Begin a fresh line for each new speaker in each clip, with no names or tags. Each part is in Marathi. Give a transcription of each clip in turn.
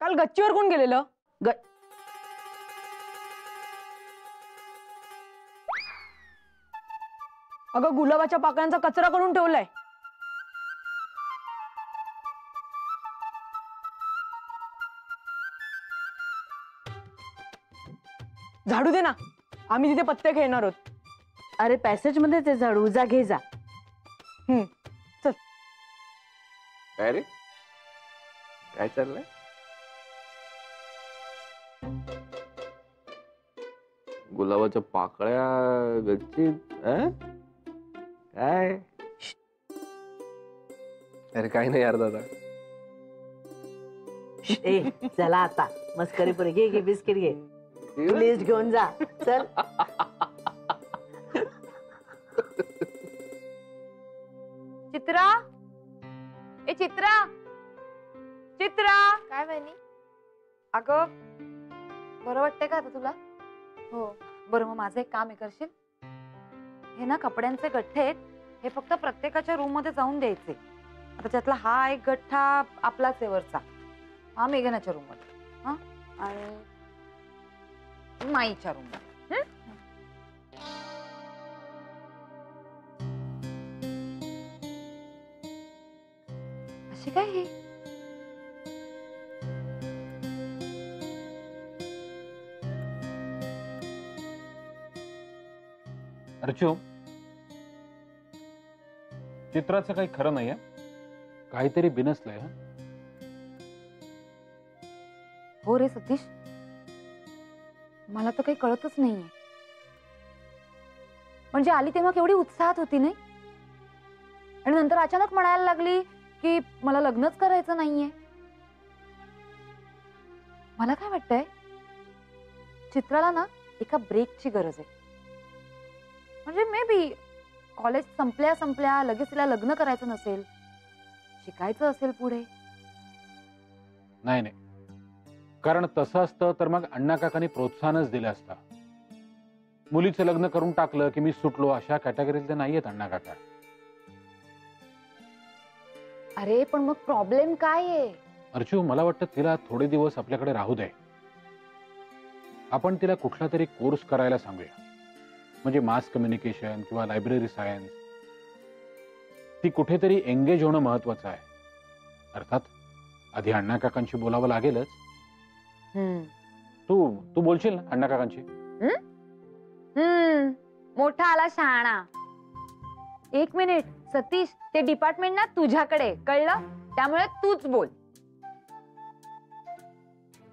काल गच्चीवर कोण गेलेलं? अगं गुलाबाच्या पाकळ्यांचा कचरा करून ठेवलाय. झाडू दे ना, आम्ही तिथे पत्ते खेळणार आहोत.
अरे पॅसेज मध्ये ते झाडू, जा घे जा.
चल.
काय रे, काय चाललंय? गुलाबाच्या पाकळ्या गच्चीत? काय? अरे काही नाही यार दादा.
ए चला आता मस्करी पर घे घे बिस्किट घे, लिस्ट घेऊन जा चल.
चित्रा, ए चित्रा, चित्रा.
काय बहिणी?
अगं बरं वाटतंय का आता तुला?
हो.
बरं मग माझं एक काम आहे, करशील? हे ना कपड्यांचे गठ्ठे आहेत, हे फक्त प्रत्येकाच्या रूम मध्ये जाऊन द्यायचे. आता त्यातला हा एक गठ्ठा आपलाच आहे वरचा, हा मेघनाच्या रूम मध्ये, हा आणि माईच्या रूम मध्ये. अशी काय हे?
अर्चू, चित्राचं काही खरं नाहीये, काहीतरी बिनसलंय.
हो रे सतीश, मला तर काही कळतच नाहीये. म्हणजे आली तेव्हा केवढी उत्साहात होती नाही, आणि नंतर अचानक म्हणायला लागली की मला लग्नच करायचं नाहीये. मला काय वाटतंय, चित्राला ना एका ब्रेकची गरज आहे. म्हणजे मे बी कॉलेज संपल्या संपल्या लगेच तिला लग्न करायचं नसेल, शिकायचं असेल पुढे.
नाही नाही, कारण तसं असतं तर मग अण्णा काकांनी प्रोत्साहनच दिलं असतं. मुलीचं लग्न करून टाकलं की मी सुटलो अशा कॅटेगरीतले नाहीयेत अण्णा काका.
अरे पण मग प्रॉब्लेम काय आहे?
अर्चू, मला वाटतं तिला थोडे दिवस आपल्याकडे राहू दे. आपण तिला कुठला तरी कोर्स करायला सांगूया, म्हणजे मास कम्युनिकेशन किंवा लायब्ररी सायन्स. ती कुठेतरी एंगेज होणं महत्वाचं आहे. अर्थात आधी अण्णा काकांशी बोलावं लागेलच. तू बोलशील ना अण्णा काकांशी?
मोठा आला शहाणा. एक मिनिट सतीश, ते डिपार्टमेंट ना तुझ्याकडे, कळलं? त्यामुळे तूच बोल.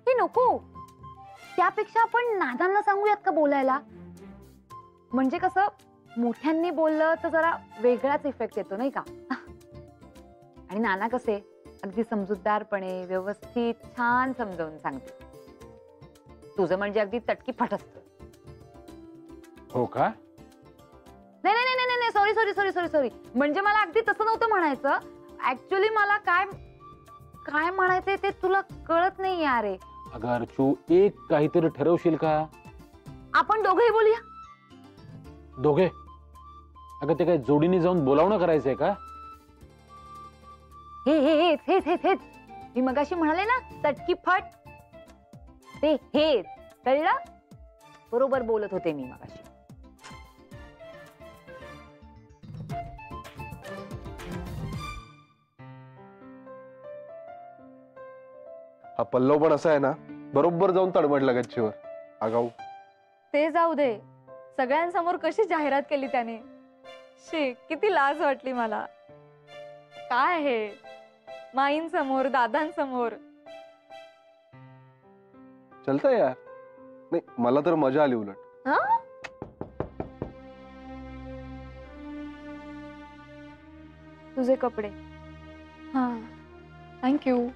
हे नको, त्यापेक्षा आपण नानांना सांगूयात का बोलायला? म्हणजे कसं मोठ्यांनी बोललं तर जरा वेगळाच इफेक्ट येतो नाही का? आणि नाना कसे अगदी समजूतदारपणे व्यवस्थित छान समजावून सांगते. तुझं म्हणजे अगदी तटकी फटसत.
हो का?
नाही नाही नाही नाही, sorry sorry sorry sorry sorry, म्हणजे मला अगदी तसं नव्हतं म्हणायचं. ऍक्च्युअली मला काय काय म्हणायचंय ते तुला कळत नाही अरे.
अगं अर्चू, एक काहीतरी ठरवशील का?
आपण दोघेही बोलूया.
दोघे? अगं ते काय जोडीने जाऊन बोलावणं करायचंय का?
हे हे हेच हेच हेच मी मगाशी म्हणाले ना, तटकी फट, ते हेच, कळलं? बरोबर बोलत होते मी मगाशी.
हा पल्लव पण असा आहे ना, बरोबर जाऊन तडमडला गच्चीवर. आगाऊ.
ते जाऊ दे, सगळ्यांसमोर कशी जाहिरात केली त्याने. शी, किती लाज वाटली मला. काय हे, माईंसमोर, दादांसमोर.
चलतंय यार. नाही, मला तर मजा आली उलट.
तुझे कपडे. हा, थँक्यू.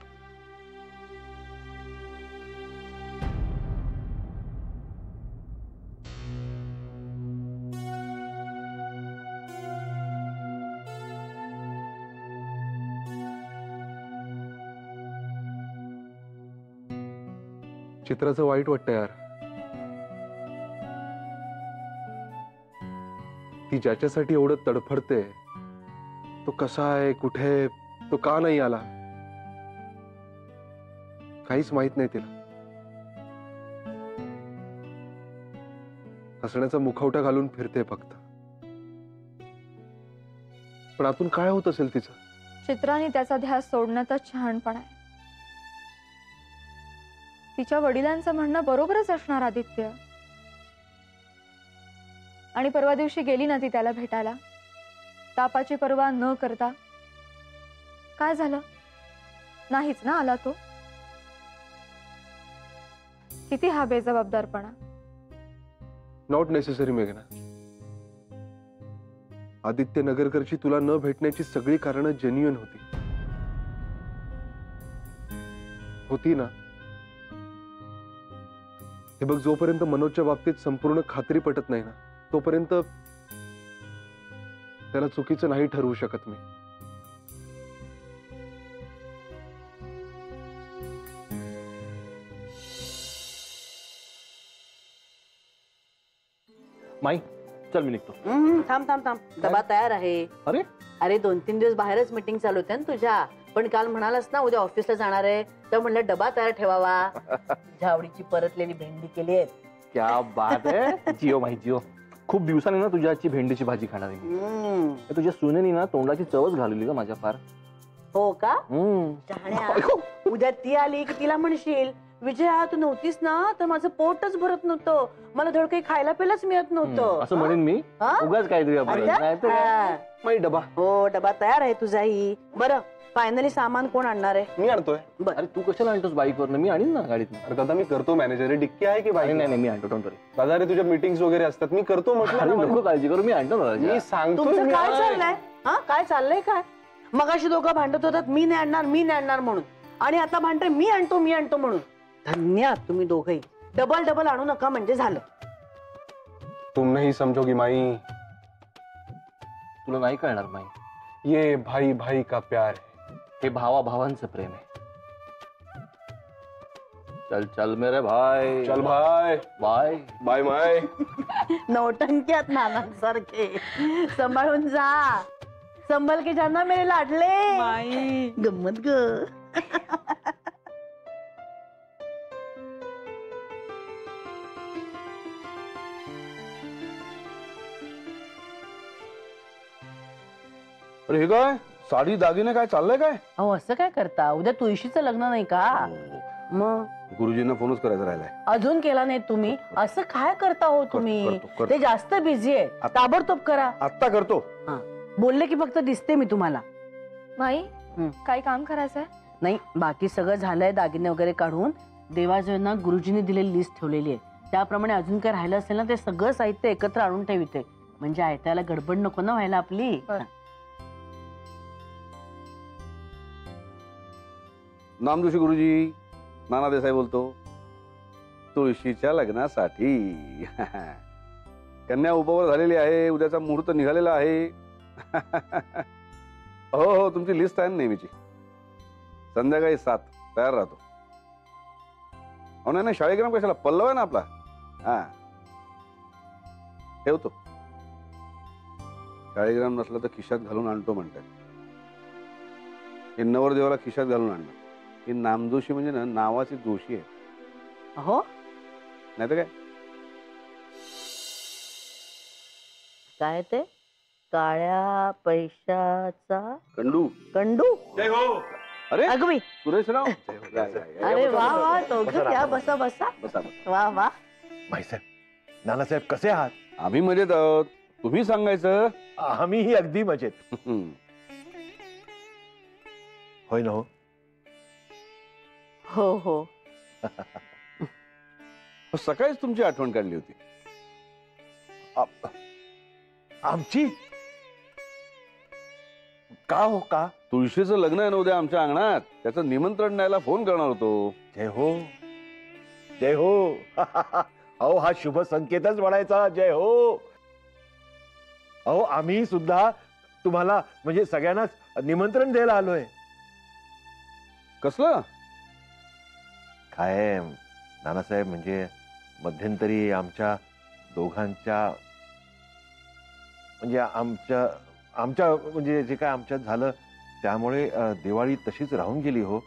चित्राचं वाईट वाटतं यार. ती ज्याच्यासाठी एवढं तडफडते, तो कसा आहे, कुठे, तो का नाही आला? काहीच माहित नाही तिला. हसण्याचा मुखवटा घालून फिरते फक्त. पण आतून काय होत असेल तिचं?
चित्राने त्याचा ध्यास सोडण्यातच शहाणपणा आहे. तिच्या वडिलांचं म्हणणं बरोबरच असणार आदित्य. आणि परवा दिवशी गेली ना ती त्याला भेटायला, तापाची पर्वा न करता. काय झालं? नाहीच ना आला तो. किती हा बेजबाबदारपणा.
नॉट नेसेसरी मेघना. आदित्य नगरकरची तुला न भेटण्याची सगळी कारणं जेन्युइन होती ना. हे बघ, जोपर्यंत मनोजच्या बाबतीत संपूर्ण खात्री पटत नाही ना, तोपर्यंत त्याला चुकीचं नाही ठरवू शकत मी.
माई चल मी निघतो.
थांब थांब थांब, डबा तयार आहे.
अरे
अरे 2-3 दिवस बाहेरच मीटिंग चालू होत्या ना तुझ्या. पण काल म्हणालास ना उद्या ऑफिसला जाणार आहे, तर म्हणलं डबा तयार ठेवावा. तुझ्या आवडीची परतलेली भेंडी केली आहे.
क्या बात आहे. जिओ माई जिओ. खूप दिवसांनी ना तुझ्या हातची भेंडीची भाजी खाणार आहे मी. तुझ्या सुनेनी ना तोंडाची चवच घालवली ग माझ्या फार.
हो का? शहाण्या, उद्या ती आली की तिला म्हणशील, विजया तू नव्हतीस ना तर माझं पोटच भरत नव्हतं, मला धड काही खायला प्यायलाच मिळत नव्हतं.
असं म्हणेन मी. उगाच काहीतरी
अच्छा?
माई डबा.
हो, डबा तयार आहे तुझाही. बरं, फायनली सामान कोण आणणार आहे?
मी आणतोय.
अरे तू कशाला आणतोस बाईकवर? मी आणीन ना गाडीत.
अरे दादा, मी करतो मॅनेजर. डिक्की आहे की बाई?
नाही मी आणतो. डोंट वरी
दादा, रे तुझ्या मीटिंग्स वगैरे असतात, मी करतो म्हटलं.
नको काळजी करू, मी आणतो ना.
मी सांगतो.
तुमचं काय चाललंय? काय चाललंय? काय मगाशी दोघं भांडत होतात, मी नाही आणणार म्हणून, आणि आता भांडते मी आणतो म्हणून. धन्य तुम्ही दोघही. डबल आणू नका म्हणजे झालं.
तुम नहीं समझोगी माई.
तुला नाही कळणार माई.
ये भाई भाई का प्यार है.
हे भावांचं प्रेम आहे. चल चल मेरे भाई.
चल भाई.
बाय
बाय माय.
नौटंक्यात नानांसारखे. सांभाळून जा. संभल के जाना मेरे लाडले. गंमत ग.
अरे हे काय साडी दागिने काय चाललंय काय?
अहो असं काय करता? उद्या तुळशीचं लग्न नाही का? मग
गुरुजींना फोनच करायचा राहिलाय.
अजून केला नाही तुम्ही? असं काय करता हो तुम्ही?
करतो.
ते जास्त बिझी आहे. ताबडतोब करा.
आत्ता करतो.
बोलले की फक्त दिसते मी तुम्हाला.
माई काही काम करायचंय?
नाही, बाकी सगळं झालंय. दागिने वगैरे काढून देवाजींना गुरुजींनी दिलेली लिस्ट ठेवलेली आहे. त्याप्रमाणे अजून काय राहिलं असेल ना ते सगळं साहित्य एकत्र आणून ठेविते. म्हणजे आयत्याला गडबड नको ना व्हायला आपली.
नामजोशी गुरुजी, नाना देसाई बोलतो. तुळशीच्या लग्नासाठी कन्या उपवर झालेली आहे. उद्याचा मुहूर्त निघालेला आहे. हो, तुमची लिस्ट आहे ना नेहमीची. संध्याकाळी 7 तयार राहतो. हो नाही, शाळेग्राम कशाला, पल्लव आहे ना आपला. ठेवतो. शाळेग्राम नसला तर खिशात घालून आणतो म्हणतात. हे नवरदेवाला खिशात घालून आणणार. ही नामजोशी म्हणजे ना नावाची जोशी आहे.
हो,
नाही तर काय.
काय ते काळ्या पैशाचा
कंडू. अरे
अगं मी.
सुरेशराव.
अरे वा, क्या बसा. वा.
भाईसाहेब, नानासाहेब कसे आहात?
आम्ही मजेत आहोत. तुम्ही सांगायचं.
आम्हीही अगदी मजेत. होय ना?
हो.
सकाळीच तुमची आठवण काढली होती.
आमची? का हो? का?
तुळशीचं लग्न आहे ना उद्या आमच्या अंगणात. त्याचं निमंत्रण द्यायला फोन करणार होतो.
जय हो. अहो हा शुभ संकेतच म्हणायचा. जय हो. अहो आम्ही सुद्धा तुम्हाला म्हणजे सगळ्यांनाच निमंत्रण द्यायला आलोय.
कसलं
काय नानासाहेब, म्हणजे मध्यंतरी आमच्या दोघांच्या म्हणजे आमच्या म्हणजे जे काय आमच्यात झालं त्यामुळे दिवाळी तशीच राहून गेली हो.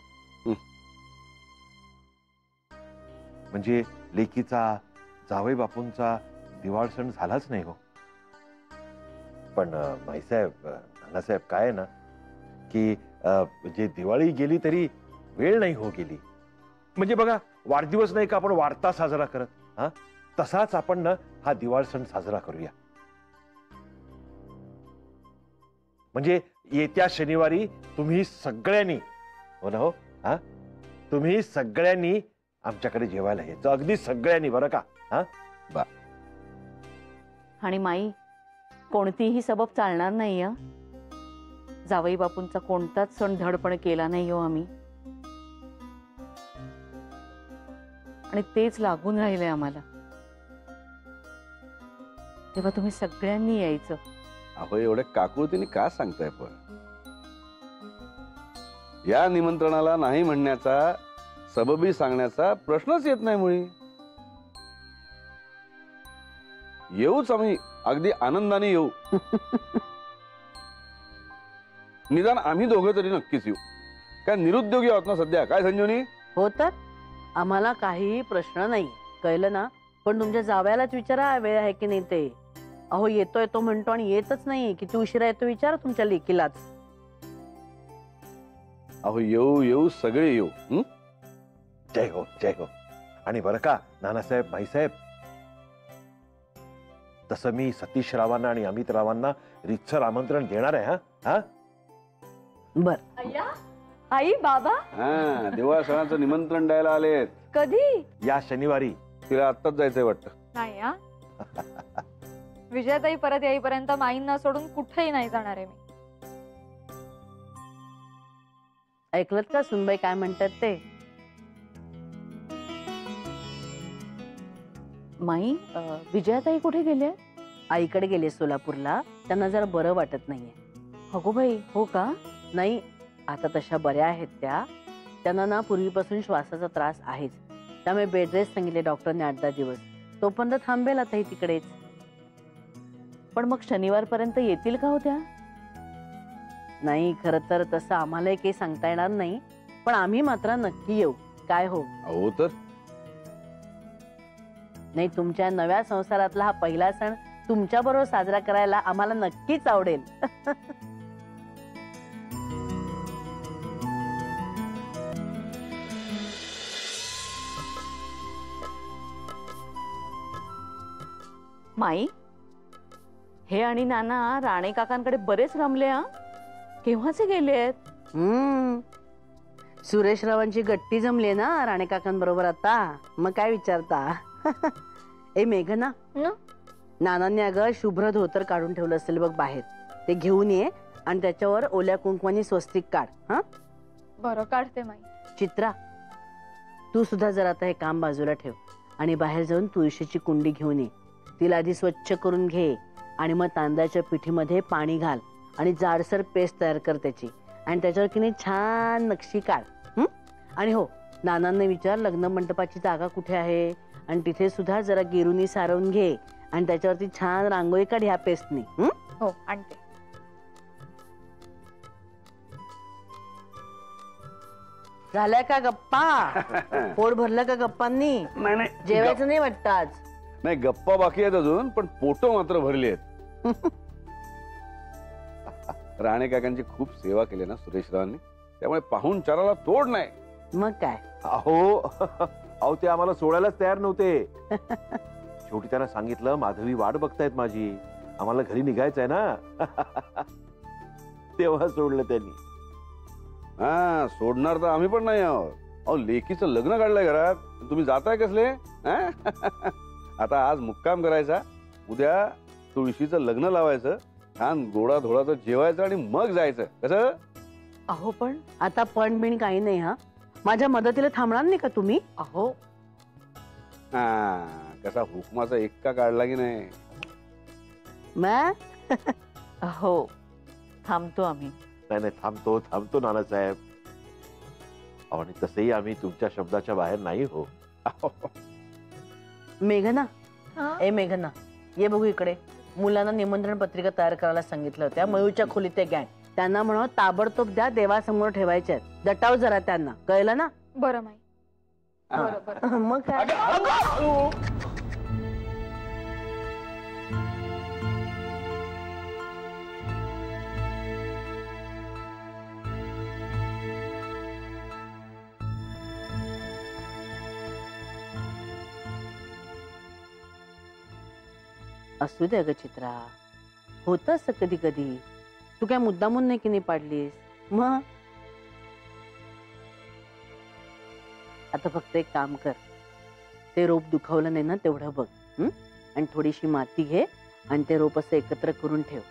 म्हणजे लेकीचा जावई बापूंचा दिवाळ सण झालाच नाही हो. पण माईसाहेब, नानासाहेब, काय आहे ना की म्हणजे दिवाळी गेली तरी वेळ नाही हो गेली. म्हणजे बघा, वाढदिवस नाही का आपण वाढता साजरा करत, हा तसाच आपण ना हा दिवाळ सण साजरा करूया. म्हणजे येत्या शनिवारी तुम्ही सगळ्यांनी, हो ना, हो, हा तुम्ही सगळ्यांनी आमच्याकडे जेवायला यायचं, अगदी सगळ्यांनी, बरं का? हा बा.
आणि माई, कोणतीही सबब चालणार नाही. जावई बापूंचा कोणताच सण धडपण केला नाही हो आम्ही, आणि तेच लागून राहिले आम्हाला. तेव्हा तुम्ही सगळ्यांनी यायचं.
अहो, एवढ्या काकुळतीने का सांगताय? पण या निमंत्रणाला नाही म्हणण्याचा, सबबी सांगण्याचा प्रश्नच येत नाही मुळी. येऊच आम्ही, अगदी आनंदाने येऊ. निदान आम्ही दोघं तरी नक्कीच येऊ. काय निरुद्योगी आहोत ना सध्या, काय संजीवनी?
हो तर आम्हाला काही प्रश्न नाही, कळलं ना. पण तुमच्या जावयालाच विचारा वेळ आहे की नाही ते. अहो, येतो येतो म्हणतो आणि येतच नाही. किती उशिरा येतो विचारा तुमच्या लेकीलाच.
अहो, येऊ येऊ, सगळे येऊ.
जय हो, जय हो. आणि बरं का नानासाहेब, माईसाहेब, तसं मी सतीश रावांना आणि अमित रावांना रीतसर आमंत्रण देणार आहे. हा हा
बर.
आई, बाबा
हा, दिवाळ सणाचं निमंत्रण द्यायला आलेत.
कधी?
या शनिवारी.
तिला आत्ताच जायचंय वाटतं.
नाही हा. विजयाताई परत येईपर्यंत माईंना सोडून कुठेही नाही जाणार आहे मी.
ऐकलत का सुनबाई काय म्हणतात ते? माई, विजयाताई कुठे गेले? आईकडे गेले सोलापूरला. त्यांना जरा बरं वाटत नाहीये. अगो बाई, हो का? नाही, आता तशा बऱ्या आहेत त्या. त्यांना ना पूर्वीपासून श्वासाचा त्रास आहेच, त्यामुळे बेड रेस्ट सांगितले डॉक्टरने 8-10 दिवस. तोपर्यंत थांबेल आता तिकडेच. पण मग शनिवारपर्यंत येतील का होत्या? नाही, खरं तर तसं आम्हालाही काही सांगता येणार नाही, पण आम्ही मात्र नक्की येऊ. काय हो?
अहो तर
नाही, तुमच्या नव्या संसारातला हा पहिला सण तुमच्या बरोबर साजरा करायला आम्हाला नक्कीच आवडेल. माई, हे आणि नाना राणे काकांकडे बरेच रमले. केव्हाचे गेलेत? सुरेश रावांची गट्टी जमली ना राणे काकांबरोबर आता. मग काय विचारता? ए मेघना, नानांनी अगं शुभ्र धोतर काढून ठेवलं असेल बघ बाहेर. ते घेऊन ये आणि त्याच्यावर ओल्या कुंकवानी स्वस्तिक काढ. हा
बरं, काढते माई.
चित्रा, तू सुद्धा जरा आता हे काम बाजूला ठेव आणि बाहेर जाऊन तुळशीची कुंडी घेऊन ये. तिला आधी स्वच्छ करून घे आणि मग तांदळाच्या पिठीमध्ये पाणी घाल आणि जाडसर पेस्ट तयार कर त्याची, आणि त्याच्यावर की नाही छान नक्षी काढ. आणि हो, नानांना विचार लग्न मंडपाची जागा कुठे आहे, आणि तिथे सुद्धा जरा गिरुनी सारवून घे आणि त्याच्यावरती छान रांगोळी काढ ह्या पेस्टनी.
हो, आणते.
झाल्या का गप्पा? पोट भरलं का गप्पांनी?
नाही,
जेवायचं नाही वाटतं आज?
नाही, गप्पा बाकी आहेत अजून, पण पोटं मात्र भरली आहेत. राणे काकांची खूप सेवा केली ना सुरेशरावांनी, त्यामुळे पाहुणचाराला तोड नाही.
मग काय?
अहो ते आम्हाला सोडायलाच तयार नव्हते. शेवटी त्यांना सांगितलं, माधवी वाट बघतायत माझी, आम्हाला घरी निघायचंय ना. तेव्हा सोडलं त्यांनी.
हा, सोडणार तर आम्ही पण नाही आहोत. अहो, लेकीचं लग्न काढलंय घरात, तुम्ही जाताय कसले? आता आज मुक्काम करायचा, उद्या तुळशीचं लग्न लावायचं, छान गोडा धोडाचं जेवायचं आणि मग जायचं. कसं?
अहो, पण आता पण बिन काही नाही. हा, माझ्या मदतीला थांबणार नाही का तुम्ही? अहो,
हा, कसा हुकमाचा एक्का काढला की नाही?
हो, थांबतो आम्ही.
नाही, थांबतो नानासाहेब. आणि तसंही आम्ही तुमच्या शब्दाच्या बाहेर नाही हो.
मेघना, ए मेघना, ये बघू इकडे. मुलांना निमंत्रण पत्रिका तयार करायला सांगितलं होत्या. मयूरच्या खोलीत ते गॅन त्यांना म्हणून ताबडतोब द्या, देवासमोर ठेवायचे आहेत. दटाव जरा त्यांना, कळलं ना?
बरं माई. बरोबर.
मग काय? असू दे ग चित्रा, होत असं कधी कधी. तू काय मुद्दामून नाही की नाही पाडलीस मग. आता फक्त एक काम कर, ते रोप दुखावलं नाही ना तेवढं बघ. आणि थोडीशी माती घे आणि ते रोप असं एकत्र करून ठेव.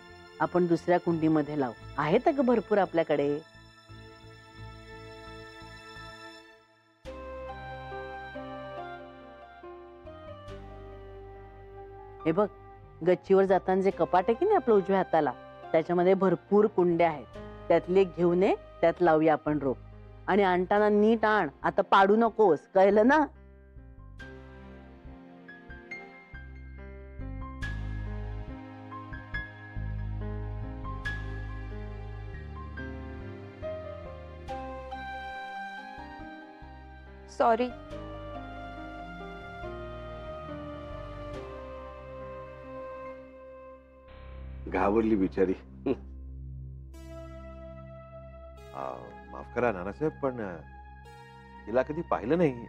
आपण दुसऱ्या कुंडीमध्ये लावू. आहेत अगं भरपूर आपल्याकडे. हे बघ, गच्चीवर जाताना जे कपाट आहे की नाही आपलं उजव्या हाताला, त्याच्यामध्ये भरपूर कुंड्या आहेत. त्यातली एक घेऊन ये, त्यात लावूया आपण रोप. आणि आणताना नीट आण, आता पाडू नकोस, कळलं ना.
सॉरी.
घाबरली बिचारी.
माफ करा नानासाहेब, पण तिला कधी पाहिलं नाही.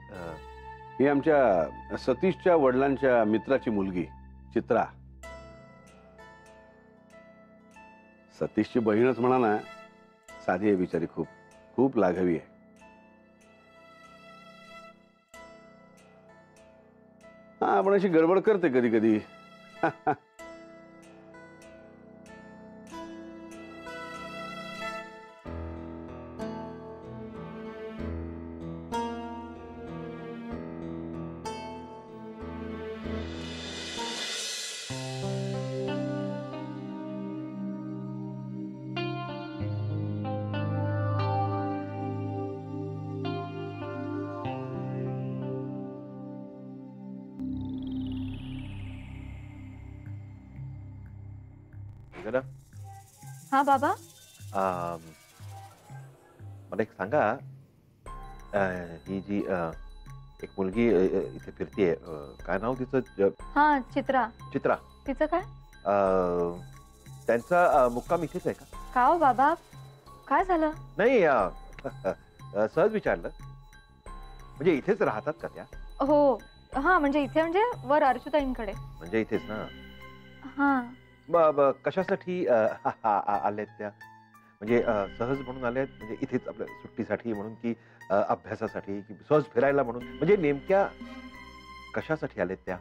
ही आमच्या सतीशच्या वडिलांच्या मित्राची मुलगी चित्रा. सतीशची बहीणच म्हणा ना, साधी आहे बिचारी, खूप खूप लाघवी आहे. हा, आपण अशी गडबड करते कधी कधी.
जरा
हा बाबा.
मला एक सांगा, ही जी एक मुलगी इथे फिरतीये, काय नाव तिचं?
हा, चित्रा.
चित्रा.
तिचं काय?
त्यांचा मुक्काम इथेच आहे का?
का हो बाबा, काय झालं?
नाही, सहज विचारलं. म्हणजे इथेच राहतात का त्या?
हो. हा, म्हणजे इथे म्हणजे वर अर्चुताईंकडे.
म्हणजे इथेच ना.
हा.
कशासाठी आल्यात त्या? म्हणजे सहज म्हणून आल्यात, म्हणजे इथेच आपल्या सुट्टीसाठी म्हणून, की अभ्यासासाठी, की सहज फिरायला म्हणून? म्हणजे नेमक्या कशासाठी आल्यात त्या?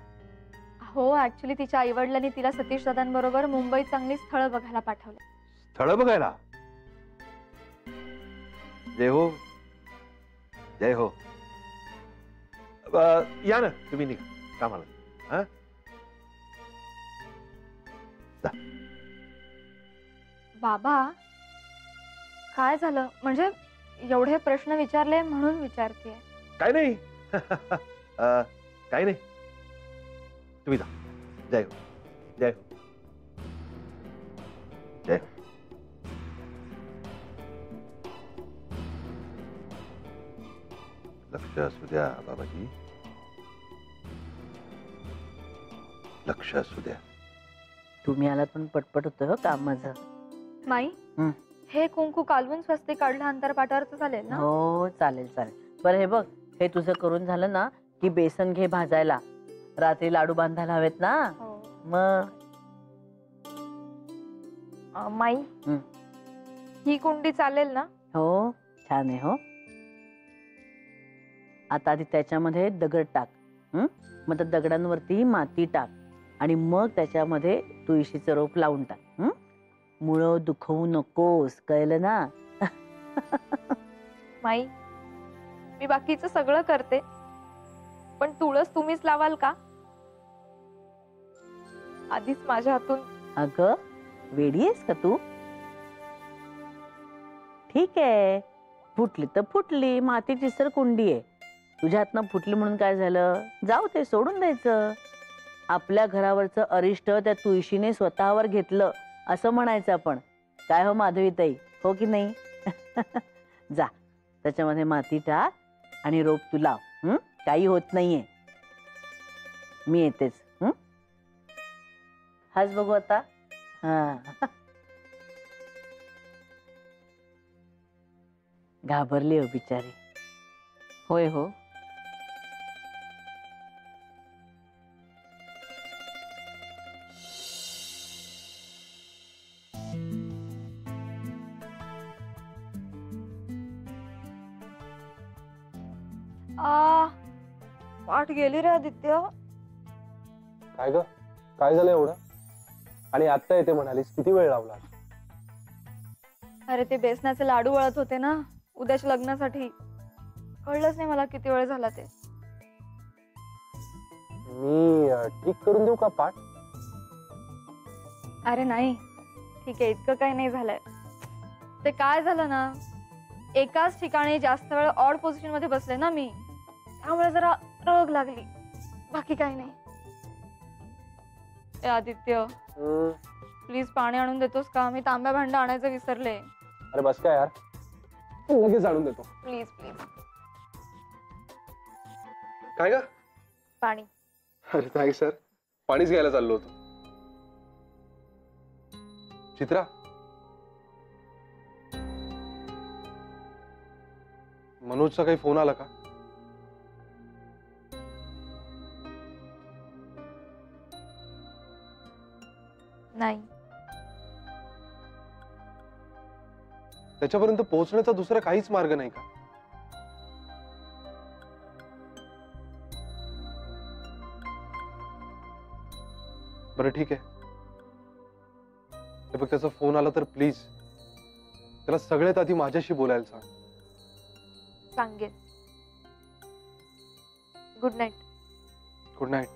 हो, ऍक्च्युली तिच्या आई वडिलांनी तिला सतीश दादांबरोबर मुंबईत चांगली स्थळं बघायला पाठवलं.
स्थळं बघायला? जय हो, जय हो. या ना, तुम्ही निघा कामाला. हा,
बाबा काय झालं? म्हणजे एवढे प्रश्न विचारले म्हणून विचारतेय.
काय नाही. काय नाही, तुम्ही जा. जय हो, जय हो, जय हो. लक्ष असू द्या बाबाजी, लक्ष असू द्या.
तुम्ही आलात पण पटपट होतं काम माझं.
माई, हे कुंकू कालवून स्वस्तिक काढलं अंतरपाटावर तर चालेल ना?
हो, चालेल चालेल. बरं, हे बघ, हे तुझं करून झालं ना की बेसन घे भाजायला. रात्री लाडू बांधायला हवेत ना.
हो.
मग
माई, ही कुंडी चालेल ना?
हो, छान आहे. हो, आता आधी त्याच्यामध्ये दगड टाक. मग त्या दगडांवरती माती टाक आणि मग त्याच्यामध्ये तुळशीचं रोप लावून टाक. मुळं दुखवू नकोस, कळलं ना.
माई, मी बाकीचं सगळं करते, पण तुळस तुम्हीच लावाल का? आधीच माझ्या हातून.
अगं, वेडी आहेस का तू? ठीक आहे, फुटली तर फुटली, मातीची सर कुंडी आहे. तुझ्या हातनं फुटली म्हणून काय झालं? जाऊ ते, सोडून द्यायचं. आपल्या घरावरचं अरिष्ट त्या तुळशीने स्वतःवर घेतलं असं म्हणायचं आपण. काय हो माधवीताई, हो की नाही? जा, त्याच्यामध्ये माती टाक आणि रोप तू लाव. काही होत नाहीये. मी येतेच. हाच बघू आता. हा घाबरली हो बिचारी. होय हो.
पाठ गेली रे आदित्य.
काय ग काय झालं एवढं? आणि आत्ता येते म्हणालीस, किती वेळ लावला?
अरे ते बेसनाचे लाडू वळत होते ना उद्याच्या लग्नासाठी. कळलंच नाही मला किती वेळ झाला ते.
मी ठीक करून देऊ का पाठ?
अरे नाही ठीक आहे, इतकं काही नाही झालंय. ते काय झालं ना, एकाच ठिकाणी जास्त वेळ ऑड पोझिशन मध्ये बसले ना मी, त्यामुळे जरा रग लागली, बाकी काही नाही. ए आदित्य प्लीज पाणी आणून देतोस का? मी तांब्या भांडा आणायचं विसरले.
अरे बस काय यार, लगेच आणून देतो.
Please please.
काय ग?
पाणी.
अरे थँक्स सर, पाणीच घ्यायला चाललो होतो. चित्रा, मनोजचा काही फोन आला का?
नाही.
त्याच्यापर्यंत पोहोचण्याचा दुसरा काहीच मार्ग नाही का? बरं ठीक आहे, बघ त्याचा फोन आला तर प्लीज त्याला सगळ्यात आधी माझ्याशी बोलायला सांग.
सांगेन. Good night.
Good night.